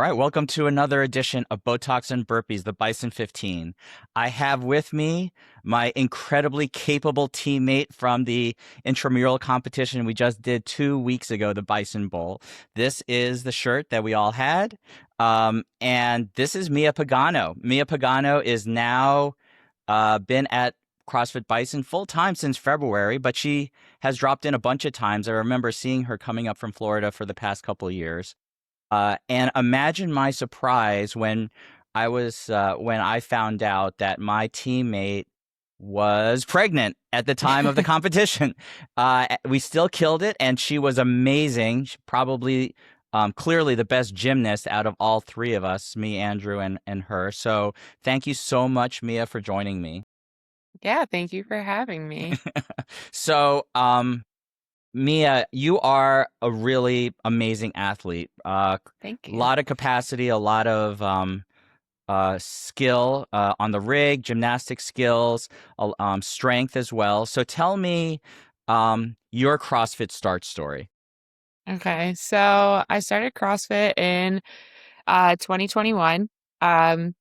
right, welcome to another edition of Botox and Burpees, the Bison 15. I have with me my incredibly capable teammate from the intramural competition we just did 2 weeks ago, the Bison Bowl. This is the shirt that we all had, and this is Mia Pagano. Mia Pagano is now been at CrossFit Bison full time since February, but she has dropped in a bunch of times. I remember seeing her coming up from Florida for the past couple of years. And imagine my surprise when when I found out that my teammate was pregnant at the time of the competition. We still killed it, and she was amazing. She probably, clearly the best gymnast out of all three of us, me, Andrew, and her. So thank you so much, Mia, for joining me. Yeah, thank you for having me. So, Mia, you are a really amazing athlete. Thank A you. lot of capacity, a lot of skill on the rig, gymnastic skills, strength as well. So tell me your CrossFit start story. Okay, so I started CrossFit in 2021, um,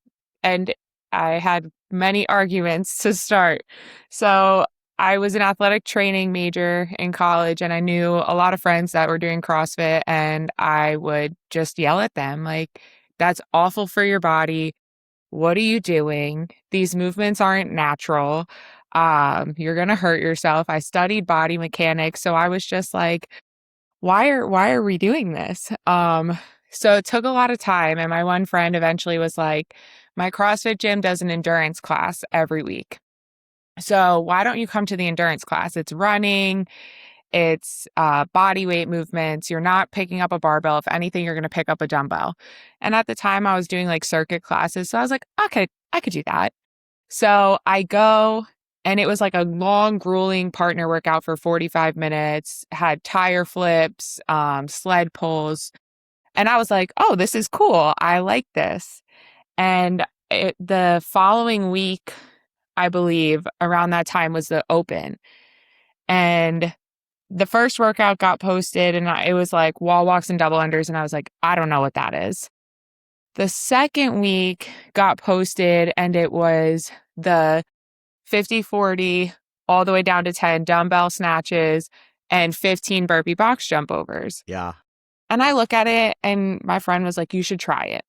and I had many arguments to start. So I was an athletic training major in college, and I knew a lot of friends that were doing CrossFit, and I would just yell at them like, "That's awful for your body. What are you doing? These movements aren't natural. You're gonna hurt yourself." I studied body mechanics, so I was just like, why are we doing this? So it took a lot of time, and my one friend eventually was like, my CrossFit gym does an endurance class every week. So why don't you come to the endurance class? It's running, it's body weight movements. You're not picking up a barbell. If anything, you're going to pick up a dumbbell. And at the time, I was doing like circuit classes. So I was like, okay, I could do that. So I go, and it was like a long, grueling partner workout for 45 minutes, had tire flips, sled pulls. And I was like, oh, this is cool. I like this. And the following week, I believe, around that time was the Open. And the first workout got posted, and it was like wall walks and double unders. And I was like, I don't know what that is. The second week got posted, and it was the 50-40 all the way down to 10 dumbbell snatches and 15 burpee box jump overs. Yeah. And I look at it, and my friend was like, you should try it.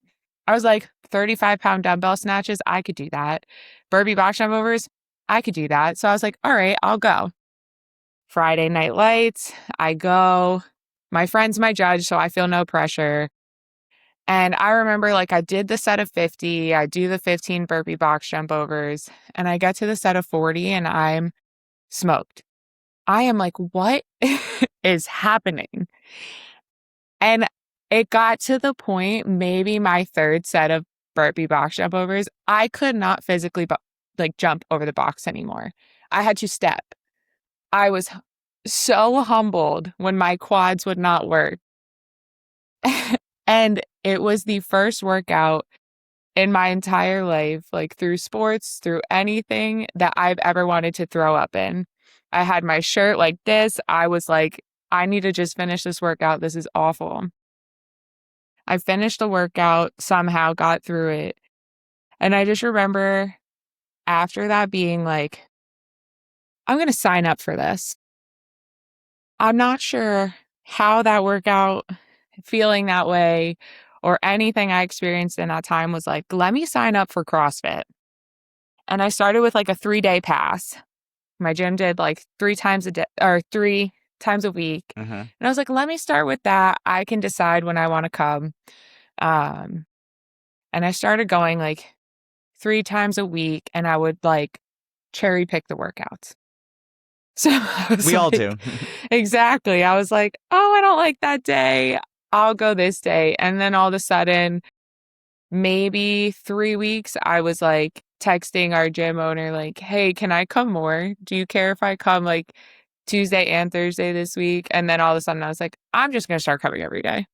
I was like, 35-pound dumbbell snatches, I could do that. Burpee box jump overs, I could do that. So I was like, all right, I'll go. Friday night lights, I go. My friend's my judge, so I feel no pressure. And I remember like I did the set of 50, I do the 15 burpee box jump overs, and I get to the set of 40 and I'm smoked. I am like, what is happening? And it got to the point, maybe my third set of burpee box jump overs, I could not physically jump over the box anymore. I had to step. I was so humbled when my quads would not work. And it was the first workout in my entire life, like through sports, through anything that I've ever wanted to throw up in. I had my shirt like this. I was like, I need to just finish this workout. This is awful. I finished the workout, somehow got through it. And I just remember after that being like, I'm going to sign up for this. I'm not sure how that workout, feeling that way, or anything I experienced in that time was like, let me sign up for CrossFit. And I started with like a 3-day pass. My gym did like 3 times a day or 3 times a week. Uh-huh. And I was like, let me start with that. I can decide when I want to come. Um, and I started going like 3 times a week, and I would like cherry pick the workouts. So I was We all do. like, exactly. I was like, oh, I don't like that day. I'll go this day. And then all of a sudden, maybe 3 weeks, I was like texting our gym owner, like, hey, can I come more? Do you care if I come like Tuesday and Thursday this week? And then all of a sudden I was like, I'm just going to start coming every day.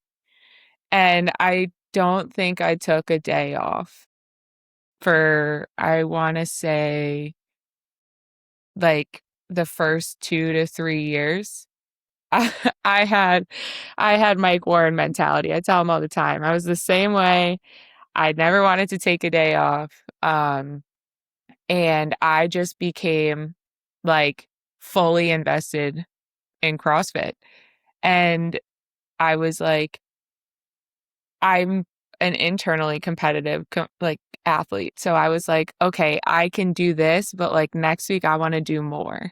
And I don't think I took a day off for, I want to say, like the first 2 to 3 years. I had Mike Warren mentality. I tell him all the time. I was the same way. I never wanted to take a day off. And I just became like fully invested in CrossFit. And I was like, I'm an internally competitive like athlete. So I was like, okay, I can do this, but like next week I want to do more.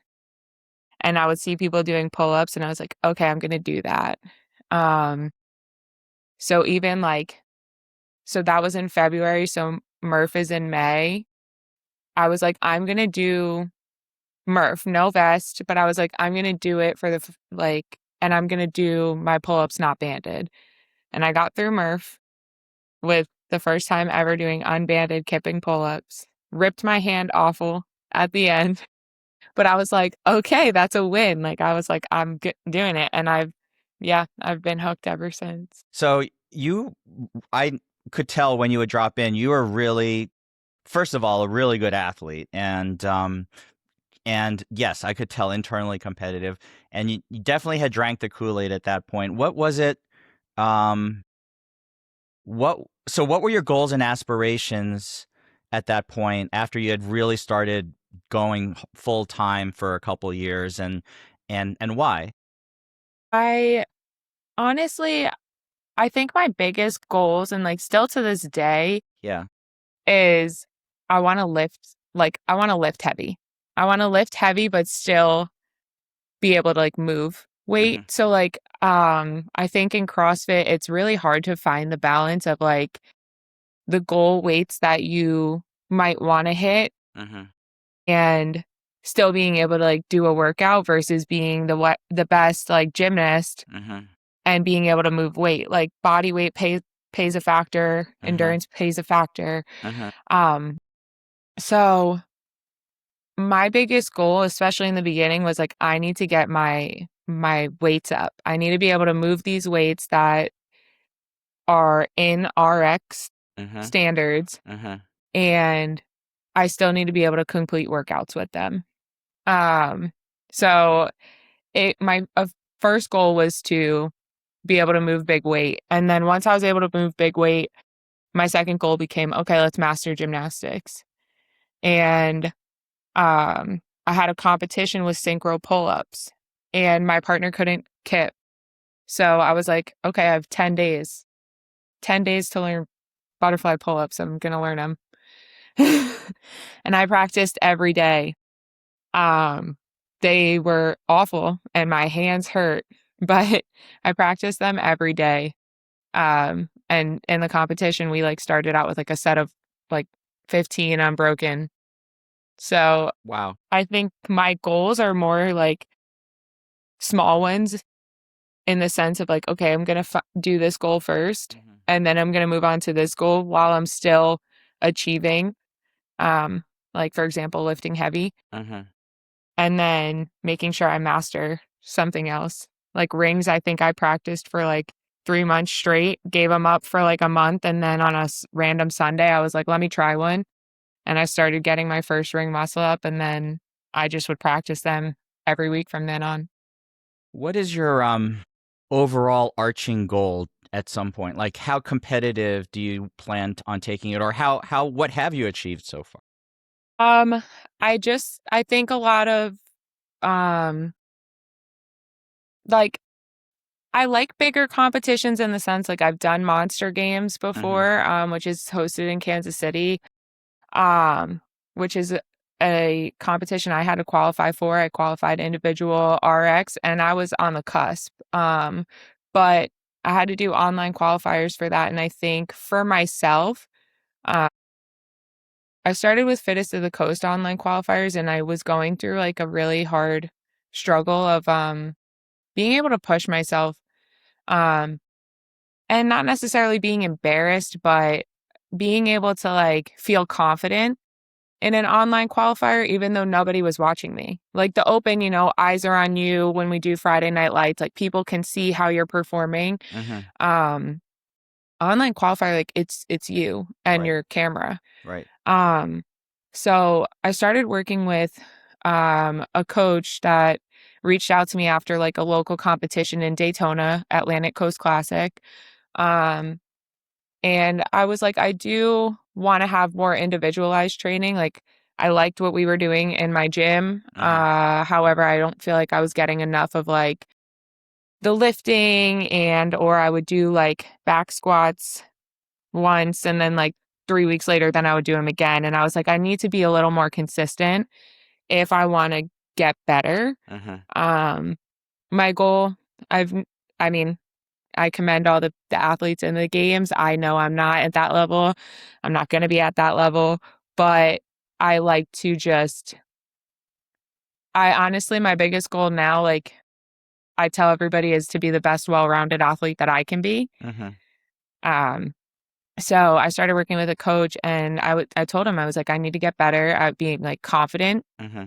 And I would see people doing pull-ups and I was like, okay, I'm going to do that. Um so even like so that was in February, so Murph is in May. I was like, I'm going to do Murph, no vest, but I was like, I'm going to do it for the like and I'm going to do my pull-ups not banded. And I got through Murph with the first time ever doing unbanded kipping pull-ups. Ripped my hand awful at the end, but I was like, okay, that's a win. Like I was like, I'm doing it, and I've been hooked ever since. So I could tell when you would drop in, you were really, first of all, a really good athlete, and yes, I could tell internally competitive, and you definitely had drank the Kool-Aid at that point. What was it? Um, what were your goals and aspirations at that point after you had really started going full time for a couple years, and why? I honestly, I think my biggest goals, and like still to this day, Yeah. is I want to lift heavy. I want to lift heavy, but still be able to like move weight. Mhm. So like I think in CrossFit it's really hard to find the balance of like the goal weights that you might want to hit Mhm. and still being able to like do a workout versus being the best like gymnast Mhm. and being able to move weight. Like body weight pays a factor, Mhm. endurance pays a factor. Mhm. Um so my biggest goal, especially in the beginning, was like I need to get my weights up. I need to be able to move these weights that are in RX Mhm. standards, Mhm. and I still need to be able to complete workouts with them. Um, so my first goal was to be able to move big weight. And then once I was able to move big weight, my second goal became, okay, let's master gymnastics. And I had a competition with synchro pull-ups and my partner couldn't kip. So I was like, okay, I have 10 days. 10 days to learn butterfly pull-ups. I'm going to learn them. And I practiced every day. Um, they were awful and my hands hurt, but I practiced them every day. And in the competition, we like started out with like a set of like 15 unbroken. So Wow. I think my goals are more like small ones in the sense of like, okay, I'm going to do this goal first, Mhm. and then I'm going to move on to this goal while I'm still achieving, um, like for example, lifting heavy. Mhm. And then making sure I master something else. Like rings, I think I practiced for like 3 months straight, gave them up for like a month. And then on a random Sunday, I was like, let me try one. And I started getting my first ring muscle up. And then I just would practice them every week from then on. What is your overall arching goal at some point? Like, how competitive do you plan on taking it, or how what have you achieved so far? Um, I think a lot of, um, like, I like bigger competitions in the sense like I've done Monster Games Mhm. before, which is hosted in Kansas City. um, which is a competition I had to qualify for. I qualified individual RX and I was on the cusp. But I had to do online qualifiers for that. And I think for myself, uh, I started with Fittest of the Coast online qualifiers and I was going through like a really hard struggle of being able to push myself um, and not necessarily being embarrassed, but being able to like feel confident in an online qualifier, even though nobody was watching me. Like the open, eyes are on you when we do Friday night lights, like people can see how you're performing. Mhm. Um, Online qualifier, like it's you and Right. your camera. Right. Um, so I started working with a coach that reached out to me after like a local competition in Daytona, Atlantic Coast Classic. Um, and I was like, I do want to have more individualized training. Like I liked what we were doing in my gym. Mm-hmm. However, I don't feel like I was getting enough of like the lifting or I would do like back squats once and then like 3 weeks later, then I would do them again. And I was like, I need to be a little more consistent if I want to get better. Mm-hmm. Um, my goal, I've, I mean, I commend all the athletes in the games. I know I'm not at that level. I'm not going to be at that level, but I like to just, I honestly, my biggest goal now, like I tell everybody, is to be the best well-rounded athlete that I can be. Mm-hmm. Um, so I started working with a coach and I told him, I was like, I need to get better at being like confident. Mm-hmm.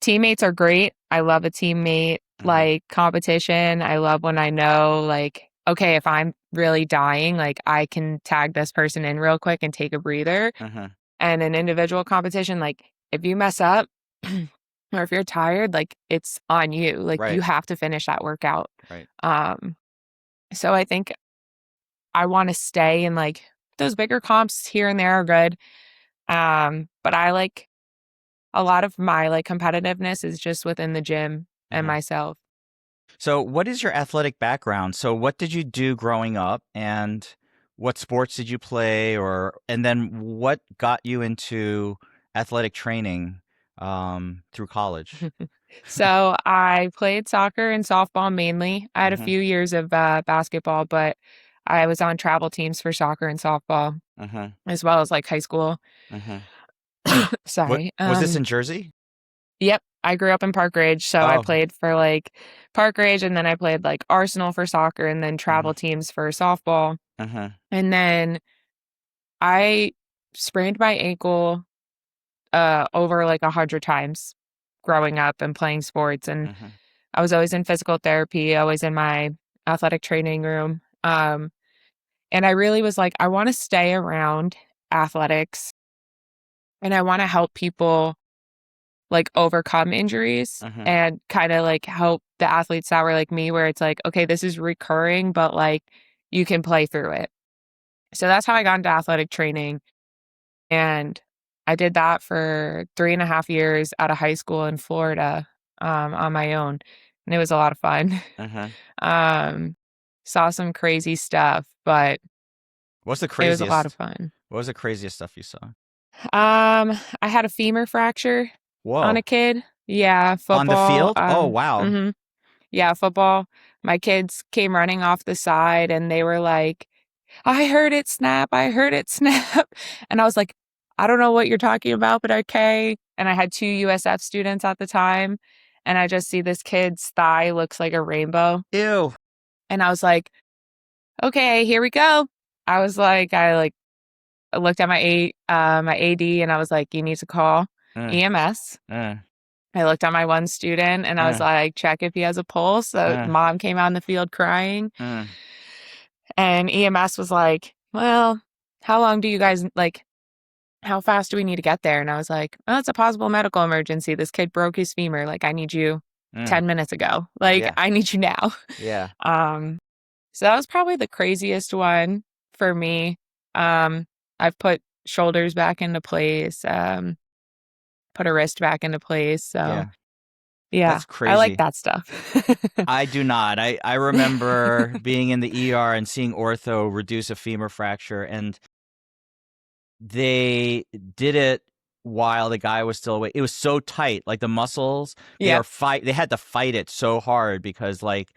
Teammates are great. I love a teammate, Mm-hmm. like competition. I love when I know like, okay, if I'm really dying, like I can tag this person in real quick and take a breather. Mm-hmm. And an individual competition, like if you mess up or if you're tired, like it's on you. Like you Right. have to finish that workout. Right. Um, so I think I want to stay in like those bigger comps here and there are good. But I like a lot of my like competitiveness is just within the gym and Mm-hmm. myself. So, what is your athletic background? So, what did you do growing up, and what sports did you play, and then what got you into athletic training through college? So I played soccer and softball mainly. I had a Mm-hmm. few years of basketball, but I was on travel teams for soccer and softball Mm-hmm. as well as like high school. Mm-hmm. What Sorry. was this in Jersey? Yep. I grew up in Park Ridge, so I Oh. played for like Park Ridge and then I played like Arsenal for soccer and then Mm-hmm. travel teams for softball. Mm-hmm. And then I sprained my ankle over like 100 times growing up and playing sports. And Mm-hmm. I was always in physical therapy, always in my athletic training room. And I really was like, I want to stay around athletics and I want to help people like overcome injuries Mm-hmm. and kind of like help the athletes that were like me, where it's like, okay, this is recurring, but like you can play through it. So that's how I got into athletic training. And I did that for 3.5 years out of high school in Florida, on my own. And it was a lot of fun. Mm-hmm. um, saw some crazy stuff, but What's the it was a lot of craziest? fun. What was the craziest stuff you saw? I had a femur fracture on a Whoa! kid. Yeah, On the football. field? Oh, wow. Yeah, football. My kids came running off the side and they were like, I heard it snap. I heard it snap. And I was like, I don't know what you're talking about, but okay. And I had two USF students at the time. And I just see this kid's thigh looks like a rainbow. Ew. And I was like, okay, here we go. I looked at my AD and I was like, you need to call Mm, EMS. mm, I looked at my one student and I was mm, like, check if he has a pulse. So mm, mom came out in the field crying. mm. And EMS was like, well, how long do you guys like, how fast do we need to get there? And I was like, oh, it's a possible medical emergency. This kid broke his femur. Like, I need you Mm. 10 minutes ago. Like, Yeah. I need you now. Yeah. Um, so that was probably the craziest one for me. I've put shoulders back into place, put a wrist back into place. So Yeah. yeah, That's I like crazy. that stuff. I do not. I remember being in the ER and seeing ortho reduce a femur fracture, and they did it while the guy was still awake. It was so tight, like the muscles. Yep. They had to fight it so hard because like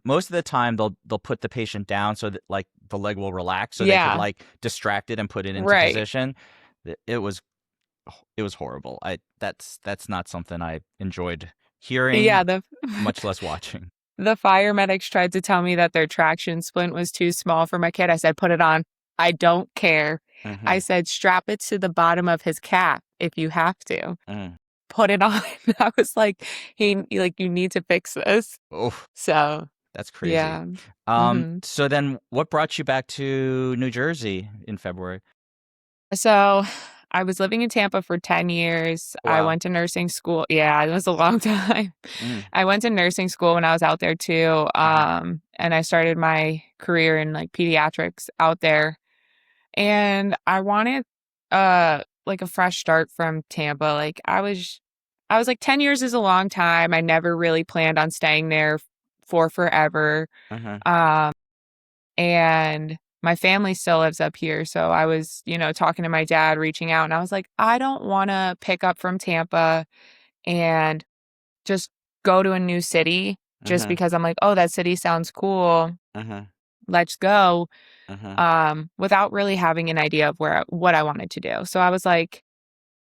most of the time they'll put the patient down so that like the leg will relax so they could Yeah. like distract it and put it into Right. position. It was horrible. That's not something I enjoyed Yeah. hearing, much less watching. The fire medics tried to tell me that their traction splint was too small for my kid. I said, put it on. I don't care. I Mm-hmm. said, strap it to the bottom of his cap if you have to. Mm. Put it on. I was like, like, you need to fix this. Oh, So, that's crazy. yeah. hmm So then what brought you back to New Jersey in February? So I was living in Tampa for 10 years. I Wow. went to nursing school. Yeah, it was a long time. Mm. I went to nursing school when I was out there too. Uh-huh. And I started my career in like pediatrics out there. And I wanted like a fresh start from Tampa. Like I was like 10 years is a long time. I never really planned on staying there for forever. Uh-huh. Um and my family still lives up here. So I was, talking to my dad, reaching out, and I was like, I don't want to pick up from Tampa and just go to a new city just Uh-huh. because I'm like, oh, that city sounds cool. Uh-huh. Let's go. Uh-huh. Without really having an idea of what I wanted to do. So I was like,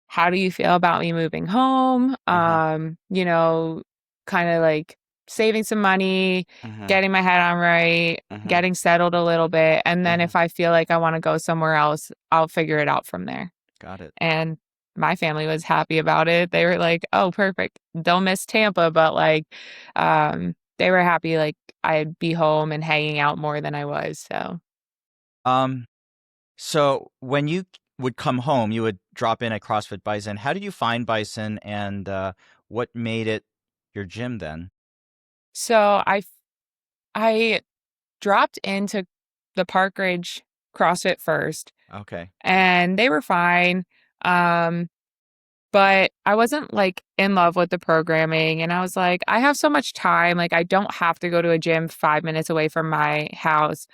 how do you feel about me moving home? Uh-huh. Kind of like saving some money, Uh-huh. getting my head on right, Uh-huh. getting settled a little bit. And then Uh-huh. if I feel like I want to go somewhere else, I'll figure it out from there. Got it. And my family was happy about it. They were like, oh, perfect. Don't miss Tampa. But like, they were happy like I'd be home and hanging out more than I was. So. Um, so when you would come home, you would drop in at CrossFit Bison. How did you find Bison, and what made it your gym then? So I dropped into the Park Ridge CrossFit first, Okay. and they were fine. Um, but I wasn't like in love with the programming, and I was like, I have so much time, like I don't have to go to a gym 5 minutes away from my house.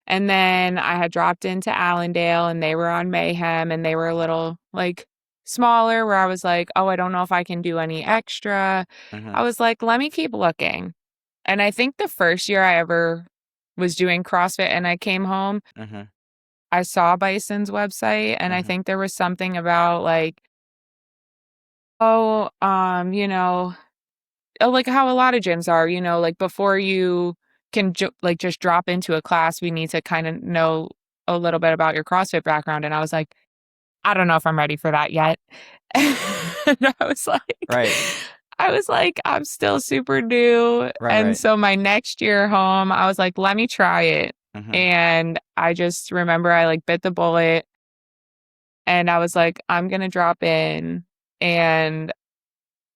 And then I had dropped into Allendale, and they were on Mayhem, and they were a little like smaller, where I was like, oh, I don't know if I can do any extra. Uh-huh. I was like, let me keep looking. And I think the first year I ever was doing CrossFit and I came home, Uh-huh. I saw Bison's website, and I Uh-huh. think there was something about like, oh, like how a lot of gyms are, like before you can like just drop into a class, we need to kind of know a little bit about your CrossFit background. And I was like, I don't know if I'm ready for that yet. And Right. I was like, I'm still super new. Right, And right. so my next year home, I was like, let me try it. Uh-huh. And I just remember I like bit the bullet, and I was like, I'm going to drop in. And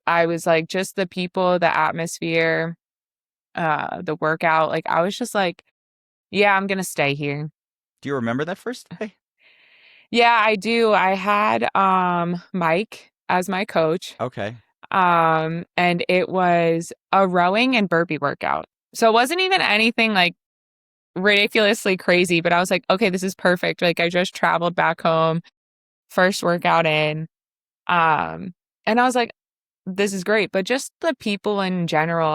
I was like, just the people, the atmosphere, the workout, like I was just like, yeah, I'm going to stay here. Do you remember that first day? Yeah, I do. I had Mike as my coach. Okay. And it was a rowing and burpee workout. So it wasn't even anything like ridiculously crazy, but I was like, okay, this is perfect. Like I just traveled back home, first workout in. And I was like, this is great. But just the people in general,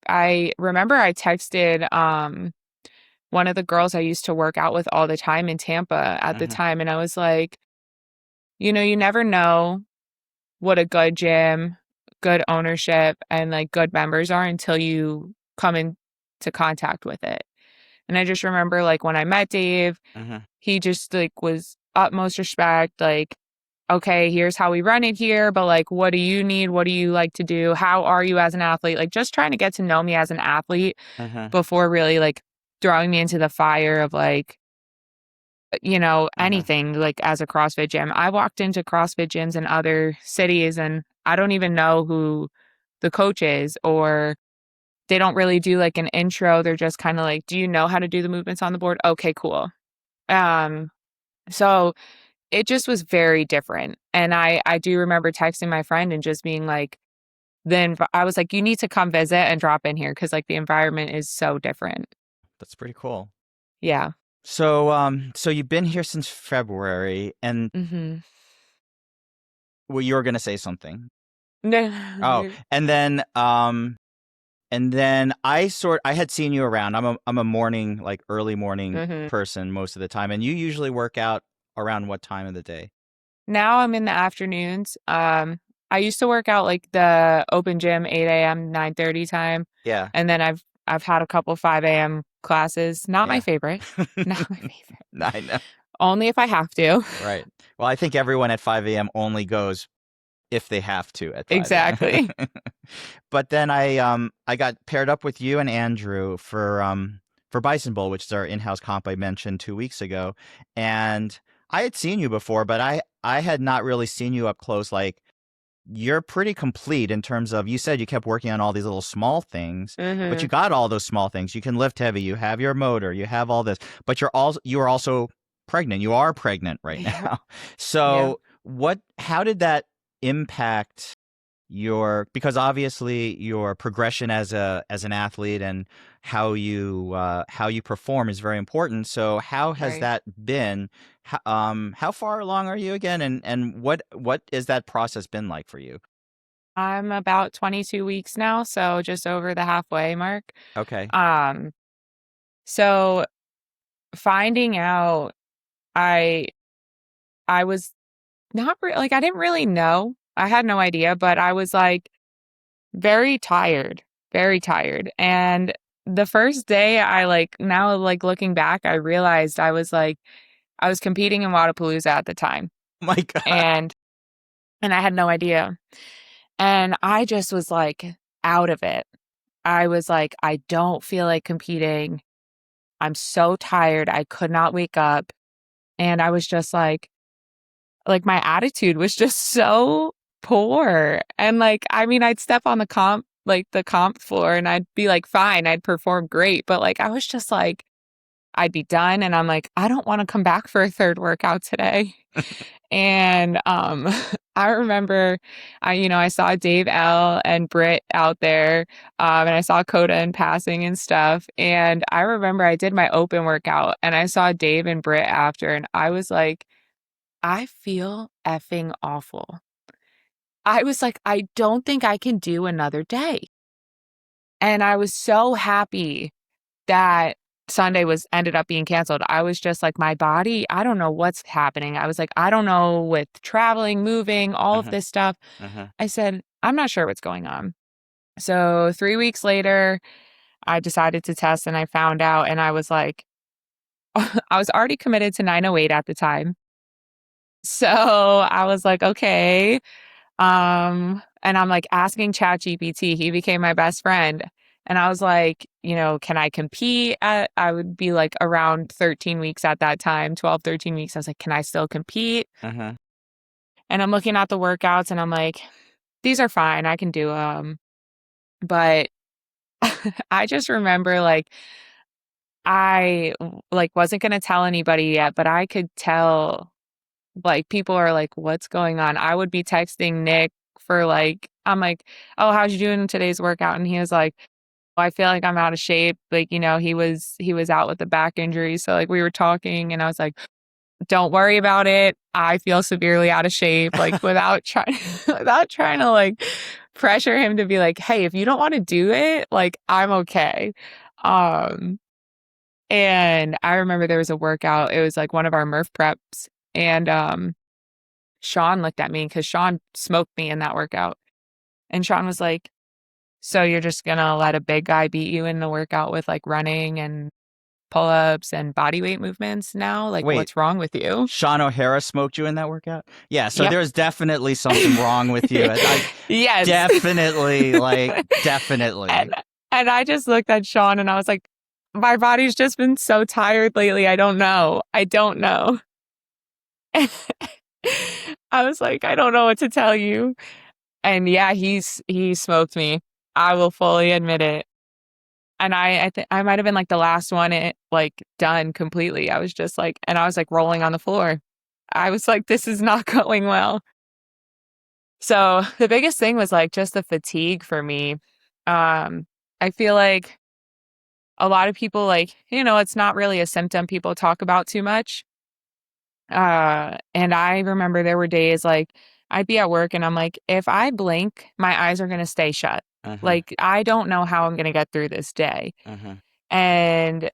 I remember I texted one of the girls I used to work out with all the time in Tampa at the Uh-huh. time, and I was like, you never know what a good gym, good ownership, and like good members are until you come into contact with it. And I just remember like when I met Dave, Uh-huh. he just like was utmost respect, like, okay, here's how we run it here, but like, what do you need? What do you like to do? How are you as an athlete? Like, just trying to get to know me as an athlete Uh-huh. before really like throwing me into the fire of like, Uh-huh. anything like as a CrossFit gym. I walked into CrossFit gyms in other cities, and I don't even know who the coach is, or they don't really do like an intro. They're just kind of like, do you know how to do the movements on the board? Okay, cool. Um, so it just was very different. And I do remember texting my friend and just being like, then I was like, you need to come visit and drop in here because like the environment is so different. That's pretty cool. Yeah. So you've been here since February, and Mm-hmm. well, you were gonna say something. No. Oh, and then I had seen you around. I'm a morning, like early morning Mm-hmm. person most of the time, and you usually work out around what time of the day? Now I'm in the afternoons. I used to work out like the open gym 8 a.m., 9:30 time. Yeah, And then I've had a couple 5 a.m. classes. Not my yeah. favorite. Not my favorite. I know. Only if I have to. Right. Well, I think everyone at 5 a.m. only goes if they have to at 5 Exactly. a.m. But then I got paired up with you and Andrew for Bison Bowl, which is our in-house comp I mentioned 2 weeks ago, and I had seen you before, but I had not really seen you up close. Like, you're pretty complete in terms of, you said you kept working on all these little small things, but you Mm-hmm. got all those small things. You can lift heavy, you have your motor, you have all this, but you are also pregnant. You are pregnant right Yep. now. Yep. So how did that impact because obviously your progression as an athlete and how you perform is very important. So how has Right. that been? How far along are you again, and what is that process been like for you? I'm about 22 weeks now, so just over the halfway mark. Okay. Um, so finding out I I was not like I didn't really know. I had no idea, but I was like very tired, very tired. And the first day I like now like looking back, I realized I was competing in Wadapalooza at the time. Oh my God. And I had no idea. And I just was like out of it. I was like, I don't feel like competing. I'm so tired. I could not wake up. And I was just like my attitude was just so poor. And like, I mean, I'd step on the comp floor and I'd be like, fine, I'd perform great. But like, I was just like, I'd be done. And I'm like, I don't want to come back for a third workout today. And I remember I saw Dave L and Britt out there, and I saw Coda in passing and stuff. And I remember I did my open workout and I saw Dave and Britt after, and I was like, I feel effing awful. I was like, I don't think I can do another day. And I was so happy that Sunday was ended up being canceled. I was just like, my body, I don't know what's happening. I was like, I don't know with traveling, moving, all of Uh-huh. this stuff. Uh-huh. I said, I'm not sure what's going on. So 3 weeks later, I decided to test and I found out and I was like, I was already committed to 908 at the time. So I was like, okay. And I'm like asking ChatGPT, he became my best friend. And I was like, can I compete I would be like around 13 weeks at that time, 12, 13 weeks. I was like, can I still compete? Uh-huh. And I'm looking at the workouts and I'm like, these are fine. I can do them. But I just remember like like wasn't going to tell anybody yet, but I could tell like people are like, what's going on? I would be texting Nick for like, I'm like, oh, how's you doing in today's workout? And he was like, "Well, I feel like I'm out of shape. Like, he was out with a back injury. So like we were talking and I was like, don't worry about it. I feel severely out of shape. Like without trying without trying to like pressure him to be like, hey, if you don't want to do it, like I'm okay. Um and I remember there was a workout. It was like one of our Murph preps. And Sean looked at me because Sean smoked me in that workout. And Sean was like, so you're just gonna let a big guy beat you in the workout with like running and pull-ups and body weight movements now? Like, Wait, what's wrong with you? Sean O'Hara smoked you in that workout? Yeah, so Yep. there's definitely something wrong with you. I Yes. definitely, definitely. and and I just looked at Sean and I was like, my body's just been so tired lately. I don't know. I don't know. I was like, I don't know what to tell you. And yeah, he smoked me. I will fully admit it. And I might have been like the last one it like done completely. I was just like, and I was like rolling on the floor. I was like, this is not going well. So the biggest thing was like just the fatigue for me. I feel like a lot of people like, it's not really a symptom people talk about too much. And I remember there were days like I'd be at work and I'm like, if I blink, my eyes are going to stay shut. Uh-huh. Like, I don't know how I'm going to get through this day. Uh-huh. And,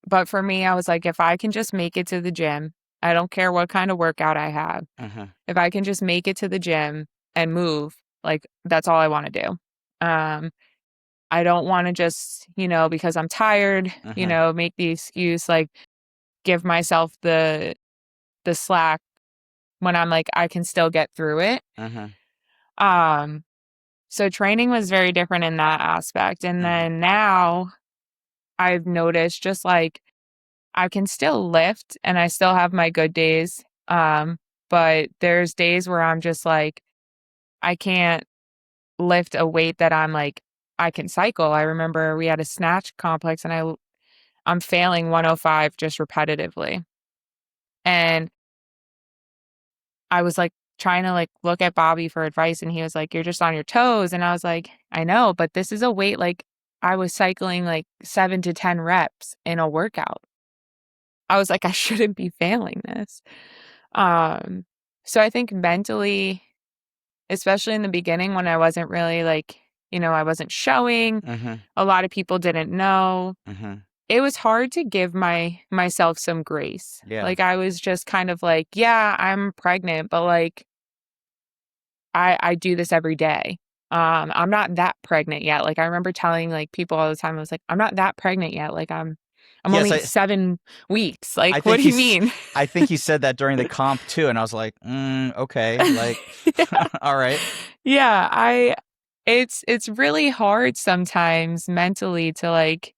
but for me, I was like, if I can just make it to the gym, I don't care what kind of workout I have. Uh-huh. If I can just make it to the gym and move, like, that's all I want to do. Um, I don't want to just, because I'm tired, Uh-huh. make the excuse, like, give myself the slack when I'm like, I can still get through it. Uh-huh. Um, so training was very different in that aspect. And Uh-huh. then now I've noticed just like I can still lift and I still have my good days. but there's days where I'm just like, I can't lift a weight that I'm like, I can cycle. I remember we had a snatch complex and I'm failing 105 just repetitively. And I was like trying to like look at Bobby for advice and he was like, you're just on your toes. And I was like, I know, but this is a weight like I was cycling like 7 to 10 reps in a workout. I was like, I shouldn't be failing this. Um, so I think mentally, especially in the beginning when I wasn't really like, I wasn't showing, Mm-hmm. a lot of people didn't know. Mm-hmm. It was hard to give myself some grace. Yeah. Like I was just kind of like, yeah, I'm pregnant, but like I do this every day. I'm not that pregnant yet. Like I remember telling like people all the time, I was like, I'm not that pregnant yet. Like I'm Yes, only 7 weeks. I Like, what think do you he's mean? I think you said that during the comp too, and I was like, okay, like, Yeah. all right. Yeah, it's really hard sometimes mentally to like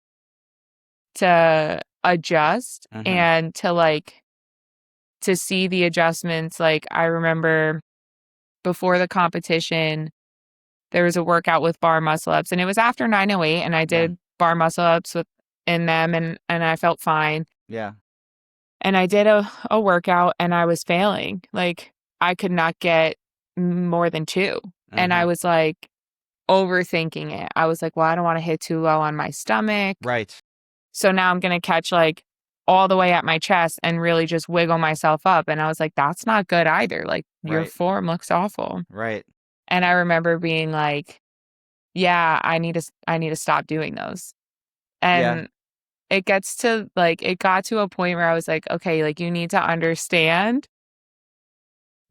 to adjust Mm-hmm. and to like to see the adjustments. Like I remember before the competition, there was a workout with bar muscle ups and it was after 908 and I Yeah. did bar muscle ups with in them and I felt fine. Yeah. And I did a workout and I was failing. Like I could not get more than 2. And I Mm-hmm. was like overthinking it. I was like, well, I don't want to hit too low on my stomach. Right. So now I'm going to catch like all the way at my chest and really just wiggle myself up. And I was like, that's not good either. Like your Right. form looks awful. Right. And I remember being like, yeah, I need to stop doing those. Yeah. And it got to a point where I was like, okay, like you need to understand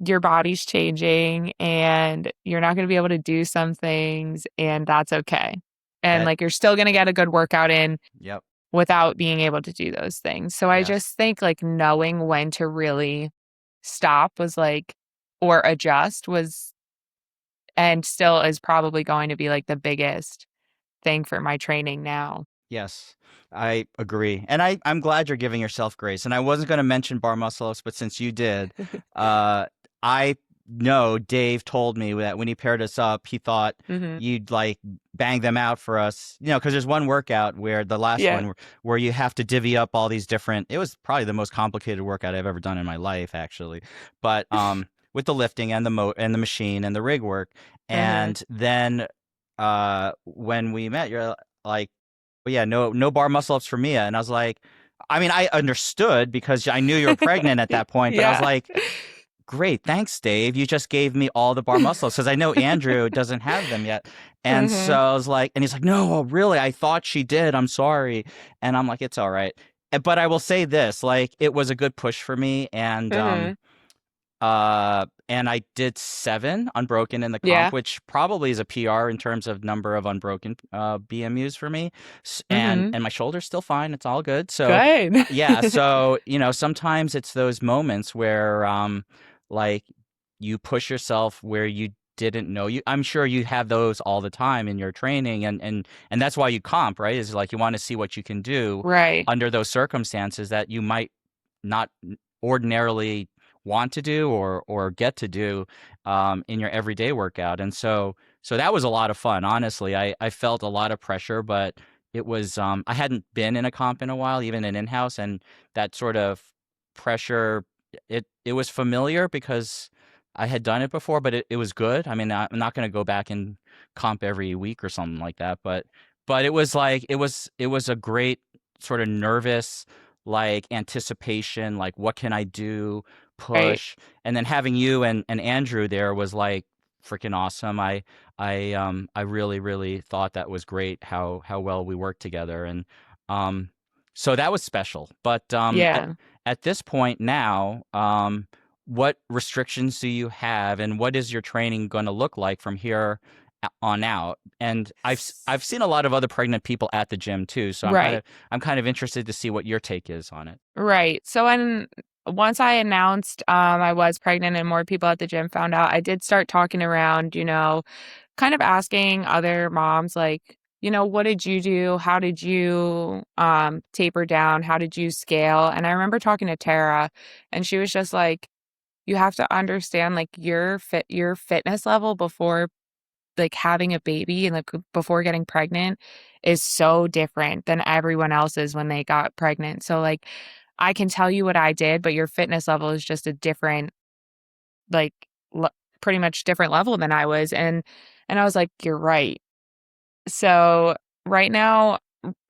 your body's changing and you're not going to be able to do some things and that's okay. And That. like you're still going to get a good workout in Yep. without being able to do those things. So I Yes. just think like knowing when to really stop was like or adjust was and still is probably going to be like the biggest thing for my training now. Yes, I agree. And I'm glad you're giving yourself grace. And I wasn't going to mention bar muscle ups, but since you did, uh, I know Dave told me that when he paired us up, he thought Mhm. you'd like bang them out for us, because there's one workout where the last Yeah. one where you have to divvy up all these different, it was probably the most complicated workout I've ever done in my life, actually. But with the lifting and the machine and the rig work. Uh-huh. And then when we met, you're like, but yeah, no bar muscle ups for Mia. And I was like, I mean, I understood because I knew you were pregnant at that point, but I was Yeah. like, great, thanks, Dave. You just gave me all the bar muscle ups because I know Andrew doesn't have them yet. And so Mhm. I was like, and he's like, no, really, I thought she did. I'm sorry. And I'm like, it's all right. But I will say this, like, it was a good push for me. Mhm. And I did 7 unbroken in the comp, Yeah. which probably is a PR in terms of number of unbroken BMUs for me. And Mhm. my shoulder's still fine. It's all good. So Good. yeah. So sometimes it's those moments where like you push yourself where you didn't know you. I'm sure you have those all the time in your training, and that's why you comp, right? Is like you want to see what you can do Right. under those circumstances that you might not ordinarily want to do or get to do in your everyday workout. And so that was a lot of fun. Honestly, I felt a lot of pressure, but it was I hadn't been in a comp in a while, even an in-house, and that sort of pressure it was familiar because I had done it before, but it was good. I mean, I'm not going to go back and comp every week or something like that, but it was like it was a great sort of nervous like anticipation, like what can I do, Right. push, and then having you and Andrew there was like freaking awesome. I really really thought that was great how well we worked together, and um so that was special. But Yeah. at this point now, what restrictions do you have, and what is your training going to look like from here on out? And I've seen a lot of other pregnant people at the gym too, so Right. I'm kind of interested to see what your take is on it. Right. So when once I announced I was pregnant and more people at the gym found out, I did start talking around, kind of asking other moms like, what did you do? How did you taper down? How did you scale? And I remember talking to Tara and she was just like, you have to understand like your fitness level before like having a baby and like before getting pregnant is so different than everyone else's when they got pregnant. So like I can tell you what I did, but your fitness level is just a different like pretty much different level than I was. And I was like, you're right. So right now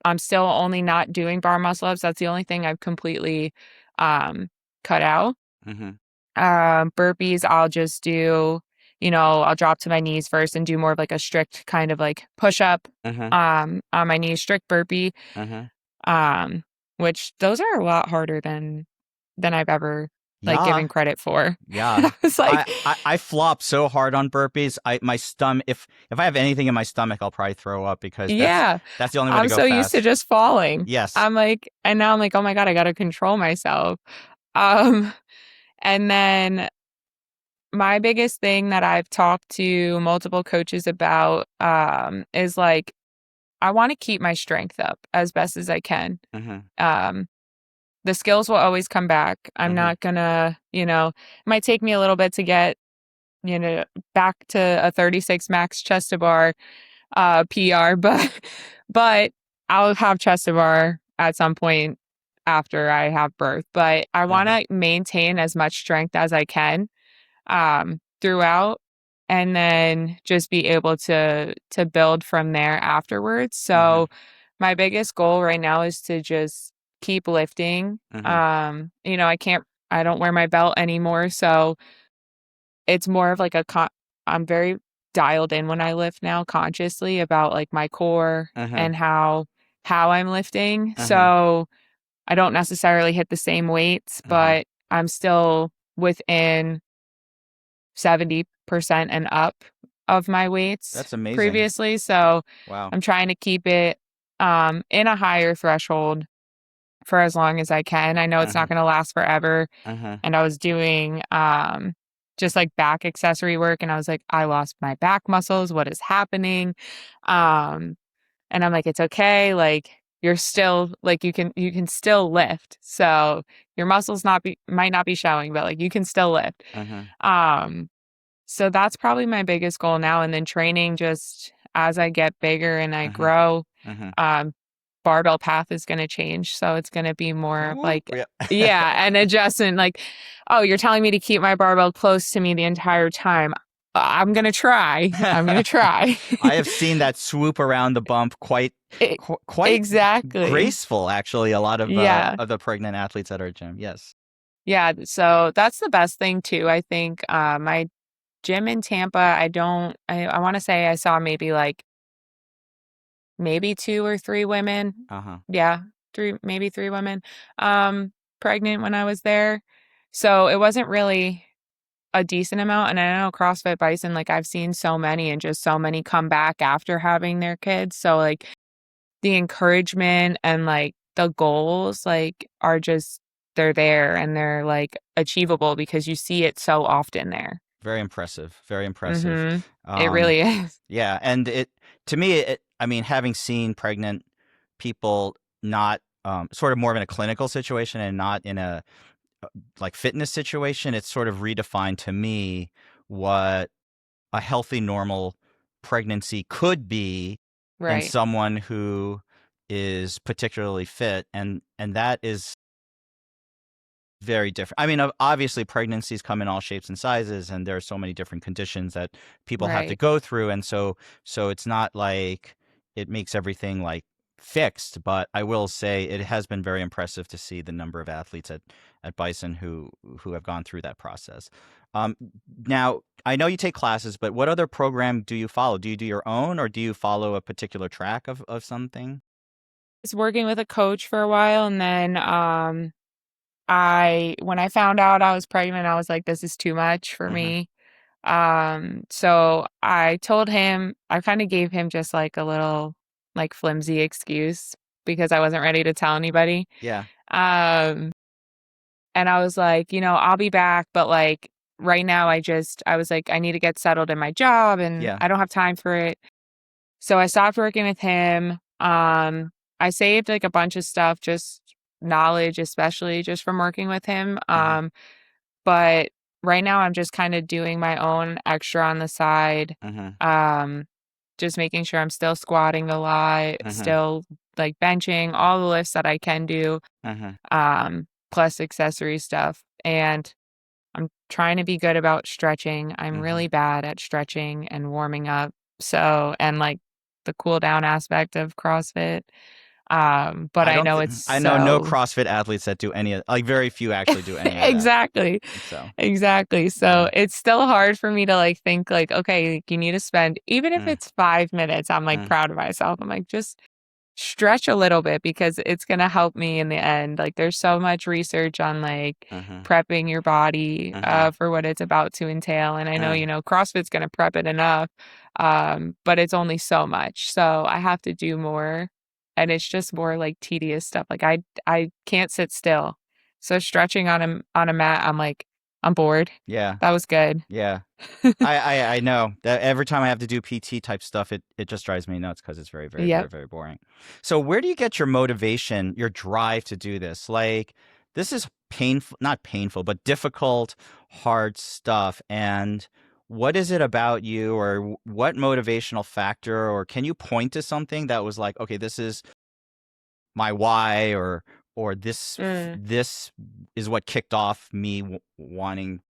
I'm still only not doing bar muscle ups. That's the only thing I've completely um cut out. Mm-hmm. Burpees, I'll just do, I'll drop to my knees first and do more of like a strict kind of like push up Mm-hmm. on my knees, strict burpee. Mm-hmm. Um, which those are a lot harder than I've ever like Yeah. given credit for. Yeah. It's like, I flop so hard on burpees. My stomach, if I have anything in my stomach, I'll probably throw up because yeah, that's the only way to I'm go so used to fast. just falling. Yes. I'm like, and now I'm like, oh my God, I got to control myself. Um, and then my biggest thing that I've talked to multiple coaches about is like I want to keep my strength up as best as I can. Mm-hmm. Um, the skills will always come back. I'm Mm-hmm. not gonna, it might take me a little bit to get, back to a 36 max chest to bar PR, but I'll have chest to bar at some point after I have birth. But I want Mm-hmm. to maintain as much strength as I can throughout, and then just be able to build from there afterwards. Mm-hmm. So my biggest goal right now is to just keep lifting. Mm-hmm. I don't wear my belt anymore, so it's more of like I'm very dialed in when I lift now consciously about like my core Mm-hmm. and how I'm lifting. Mm-hmm. So I don't necessarily hit the same weights, Mm-hmm. but I'm still within 70% and up of my weights That's amazing. previously. So Wow. I'm trying to keep it in a higher threshold for as long as I can. I know it's Mm-hmm. not going to last forever. Mm-hmm. And I was doing just like back accessory work, and I was like, I lost my back muscles. What is happening? Um, and I'm like, it's okay. Like you're still like you can still lift. So your muscles might not be showing, but like you can still lift. Mm-hmm. Um, so that's probably my biggest goal now. And then training just as I get bigger and I Mm-hmm. grow, Mm-hmm. barbell path is going to change. So it's going to be more Ooh, like, yeah. yeah, an adjustment. Like, oh, you're telling me to keep my barbell close to me the entire time. I'm going to try. I'm going to try. I have seen that swoop around the bump E- quite exactly. graceful, actually. A lot Yeah. of the pregnant athletes at our gym. Yes. Yeah. So that's the best thing too. I think, my gym in Tampa, I want to say I saw maybe two or three women. Uh-huh. Yeah, maybe three women pregnant when I was there. So it wasn't really a decent amount. And I know CrossFit Bison, like I've seen so many and just so many come back after having their kids. So like the encouragement and like the goals like are just they're there and they're like achievable because you see it so often there. Very impressive. Very impressive. Mm-hmm. It Um, really is. yeah, and to me, I mean, having seen pregnant people not sort of more in a clinical situation and not in a like fitness situation, it's sort of redefined to me what a healthy, normal pregnancy could be in Right. someone who is particularly fit, and that is very different. I mean, obviously, pregnancies come in all shapes and sizes, and there are so many different conditions that people have to Right. go through, and so it's not like it makes everything like fixed. But I will say it has been very impressive to see the number of athletes at Bison who have gone through that process. Um, Now, I know you take classes, but what other program do you follow? Do you do your own, or do you follow a particular track of something? Was working with a coach for a while, and then I when I found out I was pregnant, I was like, this is too much for Mm-hmm. me. So I told him, I kind of gave him just like a little like flimsy excuse because I wasn't ready to tell anybody. Yeah. Um, and I was like, I'll be back, but like right now I was like, I need to get settled in my job and Yeah. I don't have time for it. So I stopped working with him. I saved like a bunch of stuff, just knowledge, especially just from working with him. Mm-hmm. But right now I'm just kind of doing my own extra on the side. Mhm. Um, just making sure I'm still squatting a lot, Mhm. still like benching all the lifts that I can do, Mhm. plus accessory stuff. And I'm trying to be good about stretching. I'm Mhm. really bad at stretching and warming up. So, and like the cool down aspect of CrossFit. But I I don't know thi it's I know no so CrossFit athletes that do any of like, very few actually do any of that. exactly. So, Exactly. yeah. So it's still hard for me to like think like, okay, like, you need to spend, even if Mm, it's 5 minutes, I'm like mm, proud of myself. I'm like, just stretch a little bit because it's going to help me in the end. Like there's so much research on like mhm, prepping your body mhm, for what it's about to entail. And I know, mm. CrossFit's going to prep it enough. But it's only so much. So I have to do more. And it's just more like tedious stuff. Like I can't sit still. So stretching on a mat, I'm like, I'm bored. Yeah, That was good. yeah. I know that every time I have to do PT type stuff, it just drives me nuts because it's very, very, very, Yep. very boring. So where do you get your motivation, your drive to do this? Like, this is painful, not painful, but difficult, hard stuff. And what is it about you, or what motivational factor, or can you point to something that was like, okay, this is my why, or Mm. this is what kicked off me wanting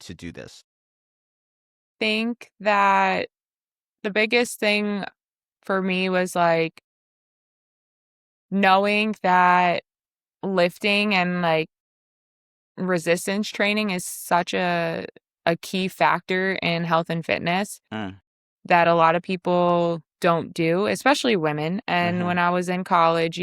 to do this? Think that the biggest thing for me was like knowing that lifting and like resistance training is such a key factor in health and fitness Mm, that a lot of people don't do, especially women. And mm-hmm, when I was in college,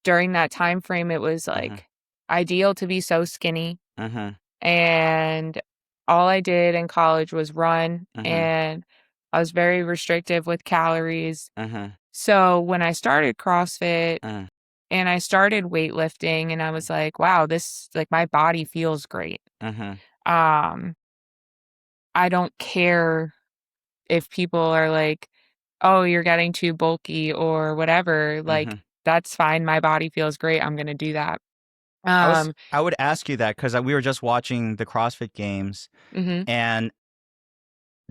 during that time frame it was mm-hmm, like ideal to be so skinny, mm-hmm, and all I did in college was run, mm-hmm, and I was very restrictive with calories. mm-hmm, So when I started CrossFit mm, and I started weightlifting and I was like, wow, this like my body feels great. mm-hmm, Um, I don't care if people are like, oh, you're getting too bulky or whatever. Like, mm-hmm. that's fine. My body feels great. I'm going to do that. I was Um, I would ask you that because we were just watching the CrossFit Games, mhm, and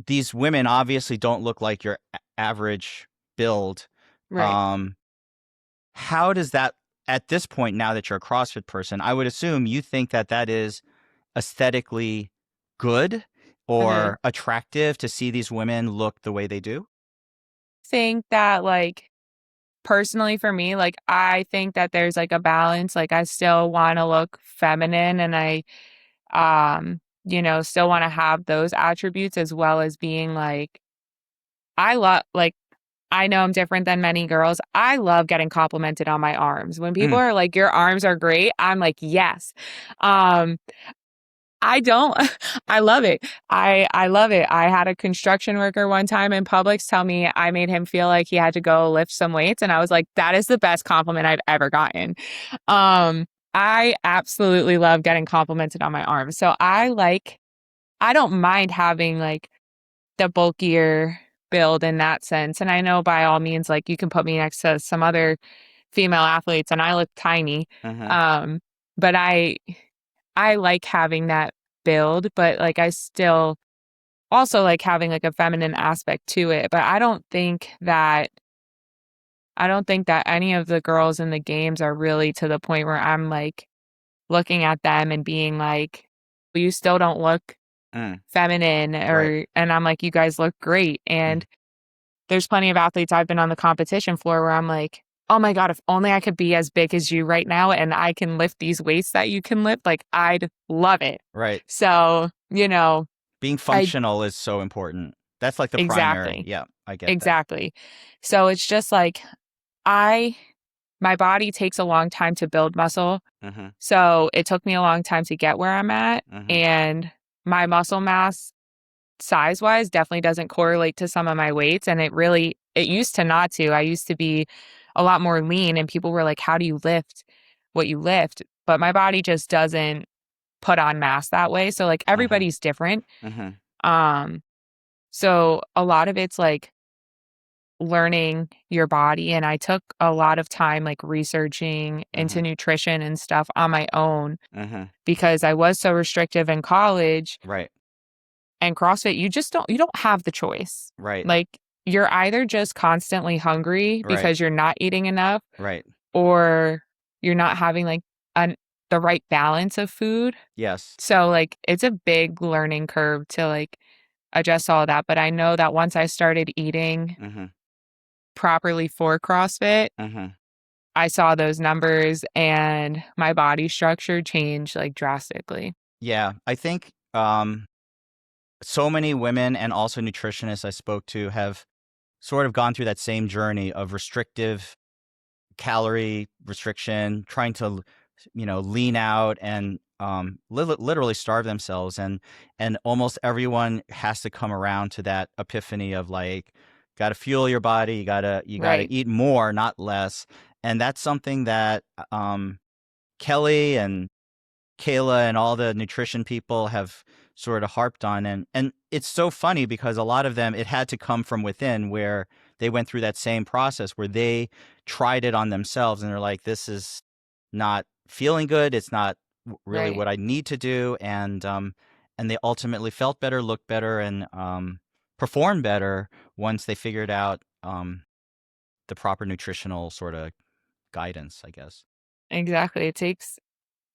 these women obviously don't look like your average build. right. Um, how does that, at this point, now that you're a CrossFit person, I would assume you think that that is aesthetically good Mhm. or attractive to see these women look the way they do? Think that like personally for me, like I think that there's like a balance. Like I still want to look feminine and I still want to have those attributes as well as being like I love like I know I'm different than many girls. I love getting complimented on my arms. When people Mm, are like your arms are great, I'm like, yes. Um I don't I love it. I love it. I had a construction worker one time in Publix tell me I made him feel like he had to go lift some weights, and I was like, that is the best compliment I've ever gotten. Um, I absolutely love getting complimented on my arms. So I don't mind having like the bulkier build in that sense. And I know by all means, like you can put me next to some other female athletes and I look tiny. mm-hmm, Um, but I like having that build, but like I still also like having like a feminine aspect to it. But I don't think that any of the girls in the games are really to the point where I'm like looking at them and being like, "Well, you still don't look mm, feminine," right. and I'm like, "You guys look great." Mm, And there's plenty of athletes I've been on the competition floor where I'm like, "Oh my god, if only I could be as big as you right now and I can lift these weights that you can lift, like I'd love it." right. So, Being I functional is so important. That's like the primary. exactly. Yeah, I get that. Exactly. So it's just like I my body takes a long time to build muscle. Mm-hmm, So it took me a long time to get where I'm at, mm-hmm, and my muscle mass size wise definitely doesn't correlate to some of my weights, and it used to not to. I used to be a lot more lean and people were like, how do you lift what you lift? But my body just doesn't put on mass that way. So like mm-hmm, everybody's different. mm-hmm, Um so a lot of it's like learning your body, and I took a lot of time like researching into Mm-hmm. nutrition and stuff on my own Mm-hmm. because I was so restrictive in college. Right. And CrossFit, you don't have the choice. Right. Like you're either just constantly hungry Right. because you're not eating enough, Right. or you're not having like an the right balance of food. Yes. So like it's a big learning curve to like adjust all of that. But I know that once I started eating Mm-hmm. properly for CrossFit, Mm-hmm. I saw those numbers and my body structure changed like drastically. Yeah. I think so many women and also nutritionists I spoke to have sort of gone through that same journey of restrictive calorie restriction, trying to, lean out and literally starve themselves. And almost everyone has to come around to that epiphany of like, got to fuel your body. You gotta Right. eat more, not less. And that's something that Kelly and Kayla and all the nutrition people have sort of harped on. And it's so funny because a lot of them, it had to come from within, where they went through that same process where they tried it on themselves and they're like, this is not feeling good. It's not really Right. what I need to do. And they ultimately felt better, looked better, and performed better once they figured out the proper nutritional sort of guidance, I guess. Exactly.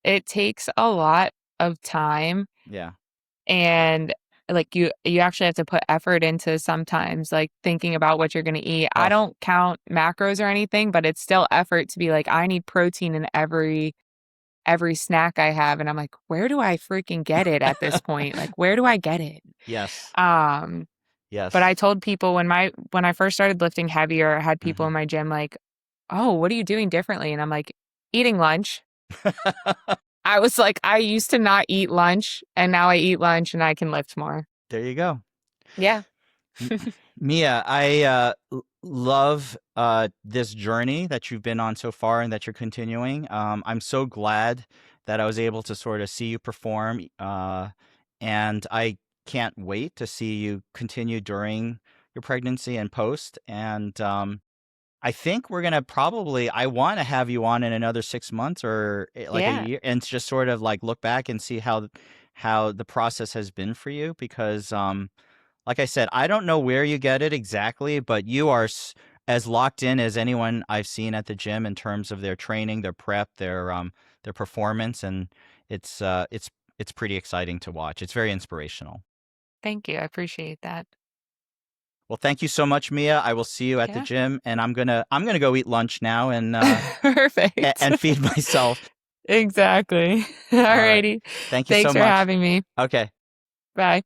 It takes a lot of time, Yeah. and like you actually have to put effort into sometimes like thinking about what you're going to eat. I Oh, don't count macros or anything, but it's still effort to be like I need protein in every snack I have, and I'm like, where do I freaking get it at this point? Like where do I get it? yes. Um but I Yes. told people when I first started lifting heavier, I had people Hmm. in my gym like, "Oh, what are you doing differently?" And I'm like, "Eating lunch." I was like, I used to not eat lunch, and now I eat lunch and I can lift more. There you go. Yeah. M- Mia, I love this journey that you've been on so far and that you're continuing. I'm so glad that I was able to sort of see you perform, and I can't wait to see you continue during your pregnancy and post. And I think we're gonna probably, I want to have you on in another 6 months or like a Yeah. year, and just sort of like look back and see how the process has been for you, because like I said, I don't know where you get it exactly, but you are as locked in as anyone I've seen at the gym in terms of their training, their prep, their performance, and it's uh it's it's pretty exciting to watch. It's very inspirational. Thank you. I appreciate that. Well, thank you so much, Mia. I will see you at the Yeah. gym, and I'm gonna go eat lunch now and Perfect. and feed myself. Exactly. All right. Alrighty. Thank you so Thanks for much. having me. Okay. Bye.